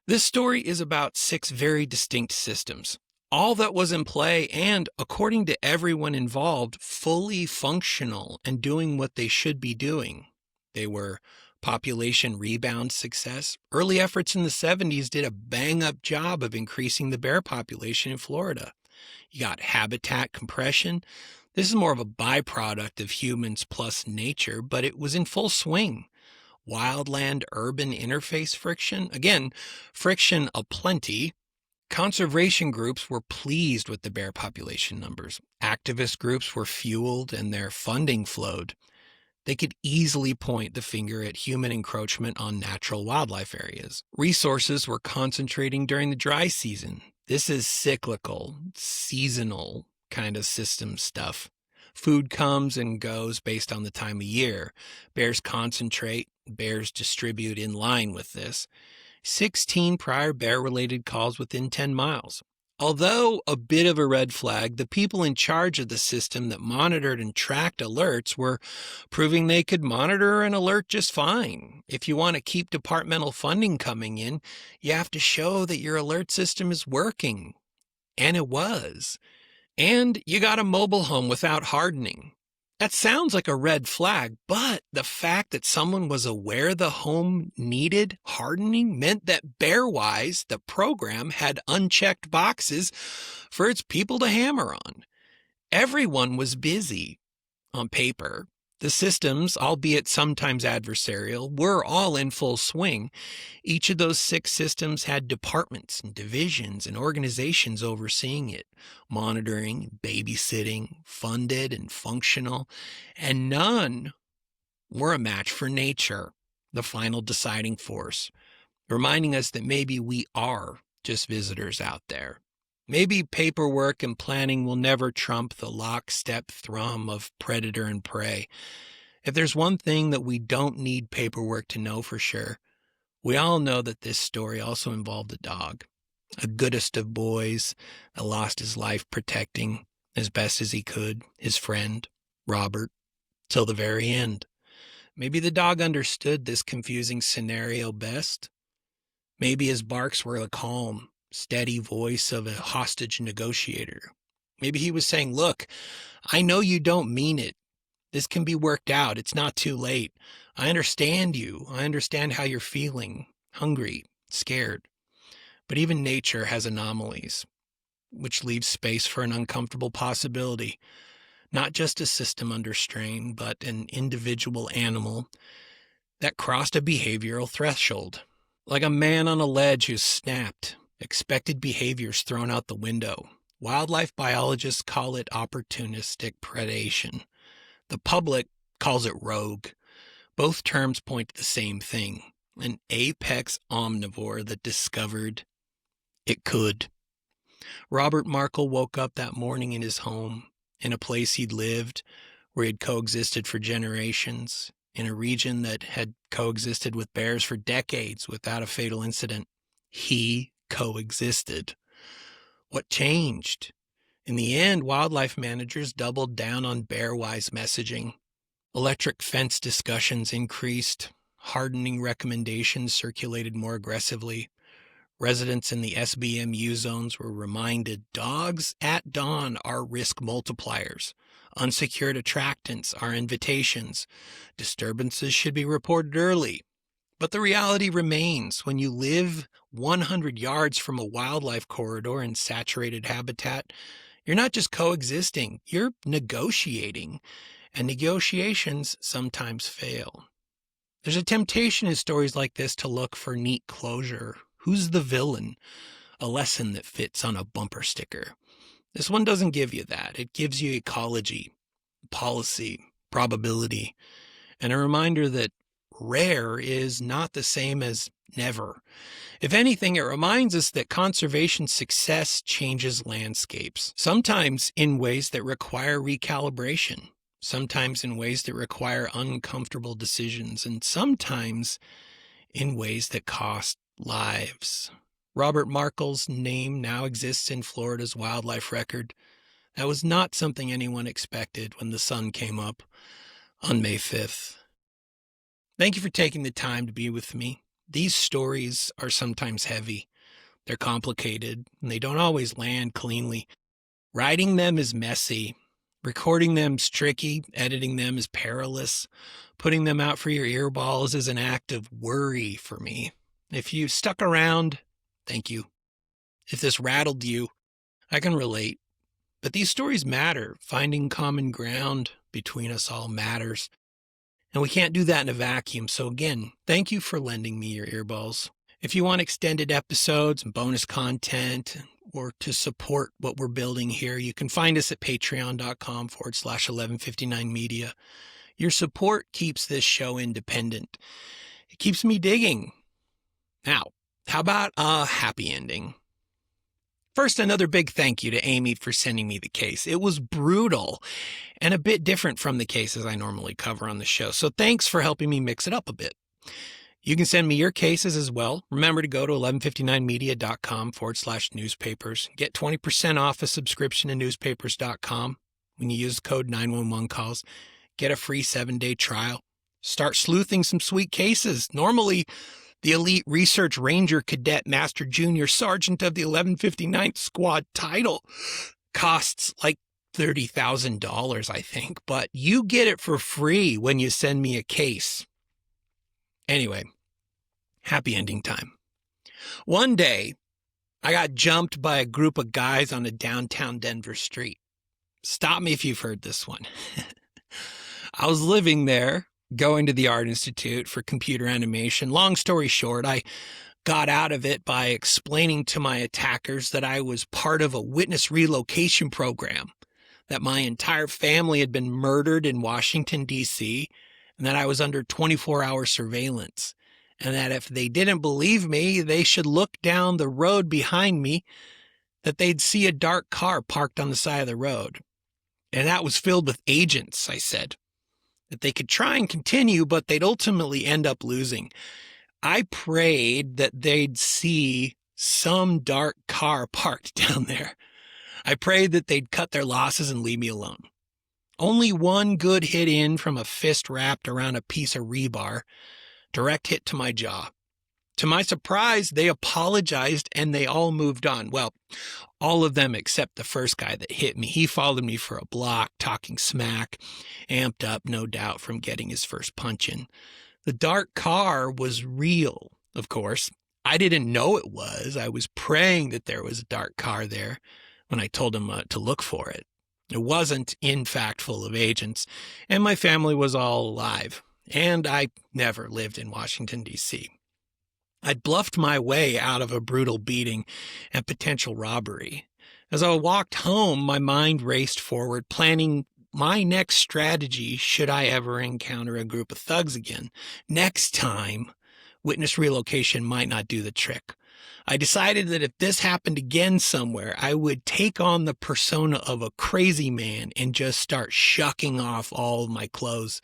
This story is about 6 very distinct systems, all that was in play and, according to everyone involved, fully functional and doing what they should be doing. They were population rebound success. Early efforts in the 70s did a bang-up job of increasing the bear population in Florida. You got habitat compression. This is more of a byproduct of humans plus nature, but it was in full swing. Wildland-urban interface friction. Again, friction aplenty. Conservation groups were pleased with the bear population numbers. Activist groups were fueled and their funding flowed. They could easily point the finger at human encroachment on natural wildlife areas. Resources were concentrating during the dry season. This is cyclical, seasonal kind of system stuff. Food comes and goes based on the time of year. Bears concentrate, bears distribute in line with this. 16 prior bear-related calls within 10 miles. Although a bit of a red flag, the people in charge of the system that monitored and tracked alerts were proving they could monitor and alert just fine. If you want to keep departmental funding coming in, you have to show that your alert system is working. And it was. And you got a mobile home without hardening. That sounds like a red flag, but the fact that someone was aware the home needed hardening meant that Bearwise, the program, had unchecked boxes for its people to hammer on. Everyone was busy. On paper, the systems, albeit sometimes adversarial, were all in full swing. Each of those 6 systems had departments and divisions and organizations overseeing it, monitoring, babysitting, funded and functional, and none were a match for nature, the final deciding force, reminding us that maybe we are just visitors out there. Maybe paperwork and planning will never trump the lockstep thrum of predator and prey. If there's one thing that we don't need paperwork to know for sure, we all know that this story also involved a dog, a goodest of boys that lost his life protecting, as best as he could, his friend, Robert, till the very end. Maybe the dog understood this confusing scenario best. Maybe his barks were the calm, steady voice of a hostage negotiator. Maybe he was saying, look, I know you don't mean it. This can be worked out. It's not too late. I understand you. I understand how you're feeling, hungry, scared. But even nature has anomalies, which leaves space for an uncomfortable possibility. Not just a system under strain, but an individual animal that crossed a behavioral threshold. Like a man on a ledge who's snapped, expected behaviors thrown out the window. Wildlife biologists call it opportunistic predation. The public calls it rogue. Both terms point to the same thing, an apex omnivore that discovered it could. Robert Markle woke up that morning in his home, in a place he'd lived, where he'd coexisted for generations, in a region that had coexisted with bears for decades without a fatal incident. He coexisted. What changed? In the end, wildlife managers doubled down on bear-wise messaging. Electric fence discussions increased. Hardening recommendations circulated more aggressively. Residents in the SBMU zones were reminded dogs at dawn are risk multipliers. Unsecured attractants are invitations. Disturbances should be reported early. But the reality remains, when you live 100 yards from a wildlife corridor in saturated habitat, you're not just coexisting, you're negotiating. And negotiations sometimes fail. There's a temptation in stories like this to look for neat closure. Who's the villain? A lesson that fits on a bumper sticker. This one doesn't give you that. It gives you ecology, policy, probability, and a reminder that rare is not the same as never. If anything, it reminds us that conservation success changes landscapes, sometimes in ways that require recalibration, sometimes in ways that require uncomfortable decisions, and sometimes in ways that cost lives. Robert Markle's name now exists in Florida's wildlife record. That was not something anyone expected when the sun came up on May 5th. Thank you for taking the time to be with me. These stories are sometimes heavy. They're complicated, and they don't always land cleanly. Writing them is messy. Recording them is tricky. Editing them is perilous. Putting them out for your earballs is an act of worry for me. If you stuck around, thank you. If this rattled you, I can relate. But these stories matter. Finding common ground between us all matters. And we can't do that in a vacuum. So again, thank you for lending me your earballs. If you want extended episodes and bonus content, or to support what we're building here, you can find us at patreon.com/1159media. Your support keeps this show independent. It keeps me digging. Now, how about a happy ending? First, another big thank you to Amy for sending me the case. It was brutal and a bit different from the cases I normally cover on the show. So thanks for helping me mix it up a bit. You can send me your cases as well. Remember to go to 1159media.com/newspapers. Get 20% off a subscription to newspapers.com when you use code 911 calls. Get a free 7-day trial. Start sleuthing some sweet cases. Normally, the elite research ranger cadet master junior sergeant of the 1159th squad title costs like $30,000, I think, but you get it for free when you send me a case. Anyway, happy ending time. One day, I got jumped by a group of guys on a downtown Denver street. Stop me if you've heard this one. I was living there, going to the Art Institute for computer animation. Long story short, I got out of it by explaining to my attackers that I was part of a witness relocation program, that my entire family had been murdered in Washington, D.C., and that I was under 24-hour surveillance, and that if they didn't believe me, they should look down the road behind me that they'd see a dark car parked on the side of the road. And that was filled with agents, I said. That they could try and continue, but they'd ultimately end up losing. I prayed that they'd see some dark car parked down there. I prayed that they'd cut their losses and leave me alone. Only one good hit in from a fist wrapped around a piece of rebar. Direct hit to my jaw. To my surprise, they apologized and they all moved on. Well, all of them except the first guy that hit me. He followed me for a block, talking smack, amped up, no doubt, from getting his first punch in. The dark car was real, of course. I didn't know it was. I was praying that there was a dark car there when I told him to look for it. It wasn't, in fact, full of agents, and my family was all alive. And I never lived in Washington, D.C. I'd bluffed my way out of a brutal beating and potential robbery. As I walked home, my mind raced forward, planning my next strategy should I ever encounter a group of thugs again. Next time, witness relocation might not do the trick. I decided that if this happened again somewhere, I would take on the persona of a crazy man and just start shucking off all of my clothes.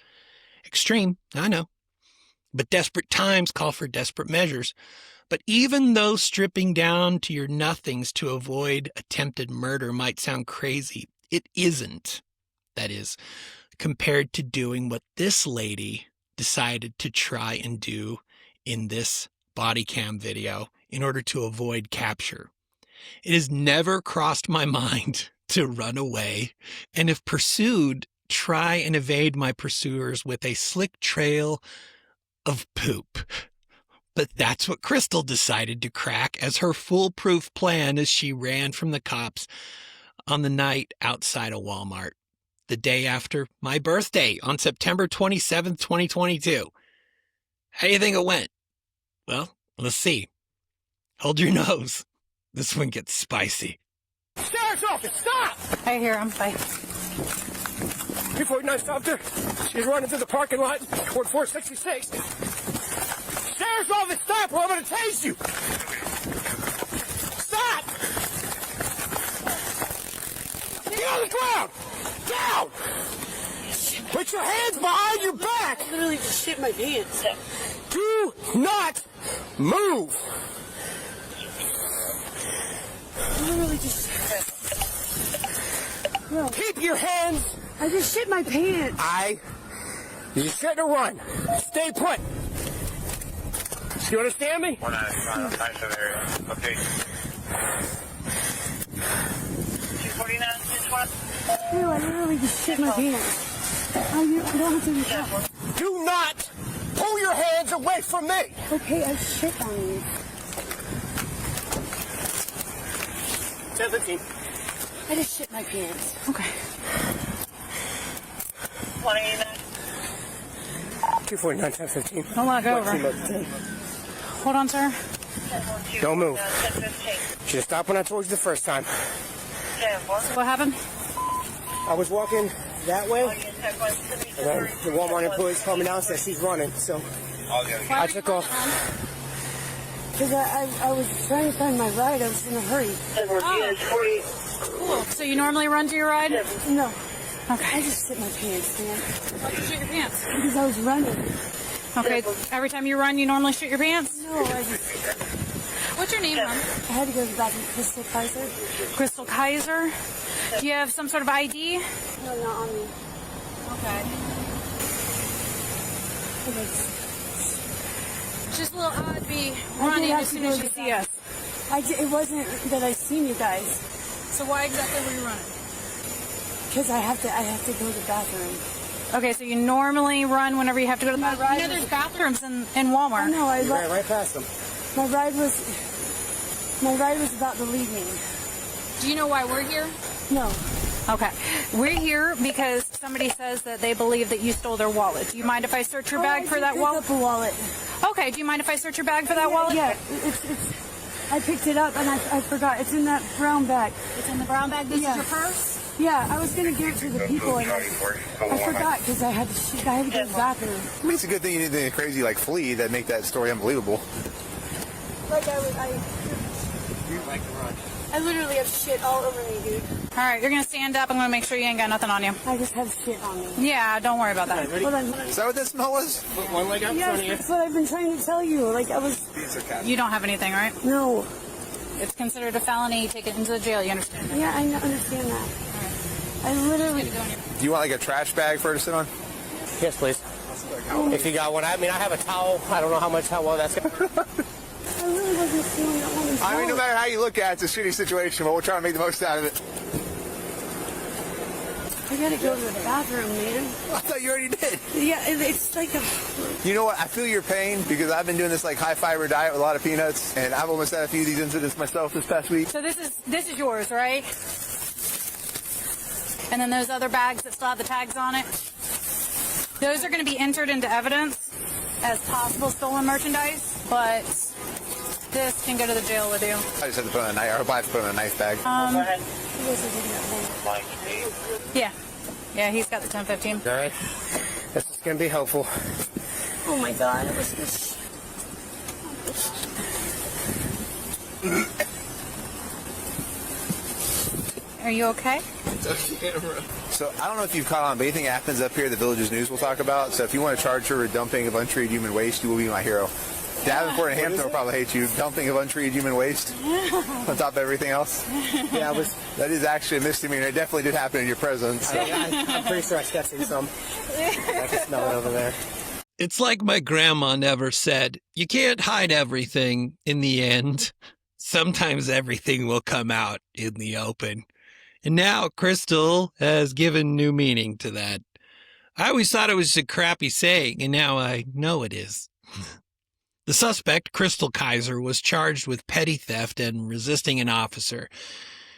Extreme, I know. But desperate times call for desperate measures. But even though stripping down to your nothings to avoid attempted murder might sound crazy, it isn't. That is, compared to doing what this lady decided to try and do in this body cam video in order to avoid capture. It has never crossed my mind to run away, and if pursued, try and evade my pursuers with a slick trail of poop. But that's what Crystal decided to crack as her foolproof plan as she ran from the cops on the night outside a Walmart, the day after my birthday on September 27th, 2022. How do you think it went? Well, let's see. Hold your nose. This one gets spicy. Sheriff's office, stop! I hear him. Bye. 249 stopped her. She's running through the parking lot toward 466. Sheriff's office, stop or I'm going to tase you. Stop! Get on the ground! Down! Put your hands behind your back! I literally just shit my pants. Do not move! I literally just... Bro, Keep your hands... I just shit my pants. You shouldn't have run. Stay put. You understand me? 197 area. Okay. 249, 61. Ew, I literally just shit my pants. You don't have to be careful. Do not pull your hands away from me. Okay, I shit on you. 1015. I just shit my pants. Okay. 189. 249, 1015. Don't let go, over. Hold on, sir. Don't move. Should have stopped when I told you the first time. What happened? I was walking that way, and then the Walmart employees called me down and said she's running, so I took off. Because I was trying to find my ride. I was in a hurry. Cool. So you normally run to your ride? No. Okay. I just shit my pants, man. Why'd you shit your pants? Because I was running. Okay. Every time you run, you normally shit your pants? No, I just... What's your name, hon? I had to go to the bathroom. Crystal Kaiser? Crystal Kaiser. Do you have some sort of ID? No, not on me. Okay. It's just a little odd to be running as soon as you see us. It wasn't that I seen you guys. So why exactly were you running? Because I have to go to the bathroom. Okay, so you normally run whenever you have to go to the bathroom. You know there's bathrooms in Walmart. I know. You ran right past them. My ride was about to leave me. Do you know why we're here? No. Okay. We're here because somebody says that they believe that you stole their wallet. Do you mind if I search your bag for that wallet? I picked up a wallet. Okay. Do you mind if I search your bag for that wallet? Yeah. I picked it up and I forgot. It's in that brown bag. It's in the brown bag? This is your purse? Yeah, I was going to give it to the people and I forgot because I had to go to the bathroom. I mean, it's a good thing you did anything crazy like flee that make that story unbelievable. Like You like to run. I literally have shit all over me, dude. All right, you're going to stand up. I'm going to make sure you ain't got nothing on you. I just have shit on me. Yeah, don't worry about that. Hold on. Is that what that smell was? Put one leg up in front of you. That's what I've been trying to tell you. Like, I was... You don't have anything, right? No. It's considered a felony. Take it into the jail. You understand that? Yeah, I understand that. I literally... Do you want like a trash bag for her to sit on? Yes, please. If you got one. I mean, I have a towel. I don't know how well that's going to... I really wasn't feeling that one. I mean, no matter how you look at it, it's a shitty situation, but we'll try to make the most out of it. I gotta go to the bathroom, man. I thought you already did. Yeah, it's like a... You know what? I feel your pain because I've been doing this like high fiber diet with a lot of peanuts, and I've almost had a few of these incidents myself this past week. So this is yours, right? And then those other bags that still have the tags on it, those are going to be entered into evidence as possible stolen merchandise, but this can go to the jail with you. I just have to put it on a knife. I hope I have to put it on a knife bag. Yeah, he's got the 1015. All right. This is going to be helpful. Oh my God, it was just... Are you okay? So I don't know if you've caught on, but anything happens up here, the Village's News will talk about. So if you want to charge her with dumping of untreated human waste, you will be my hero. Davenport and Hampton will probably hate you. Dumping of untreated human waste on top of everything else. Yeah, that is actually a misdemeanor. It definitely did happen in your presence. So. I'm pretty sure I stepped in some. I can smell it over there. It's like my grandma never said, you can't hide everything in the end. Sometimes everything will come out in the open. And now Crystal has given new meaning to that. I always thought it was a crappy saying, and now I know it is. The suspect, Crystal Kaiser, was charged with petty theft and resisting an officer.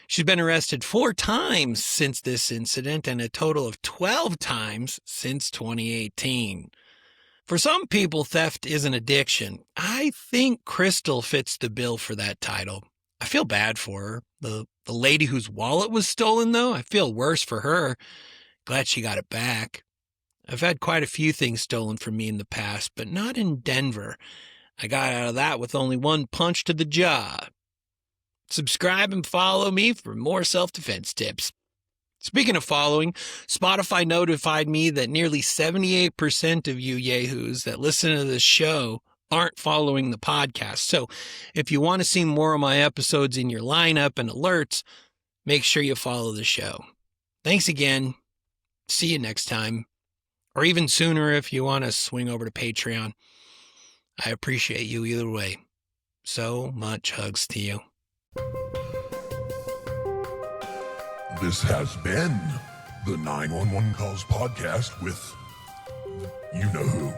She's been arrested 4 times since this incident and a total of 12 times since 2018. For some people, theft is an addiction. I think Crystal fits the bill for that title. I feel bad for her. The lady whose wallet was stolen, though, I feel worse for her. Glad she got it back. I've had quite a few things stolen from me in the past, but not in Denver. I got out of that with only one punch to the jaw. Subscribe and follow me for more self-defense tips. Speaking of following, Spotify notified me that nearly 78% of you yahoos that listen to this show aren't following the podcast. So if you want to see more of my episodes in your lineup and alerts, make sure you follow the show. Thanks again. See you next time. Or even sooner if you want to swing over to Patreon. I appreciate you either way. So much hugs to you. This has been the 911 Calls podcast with you know who.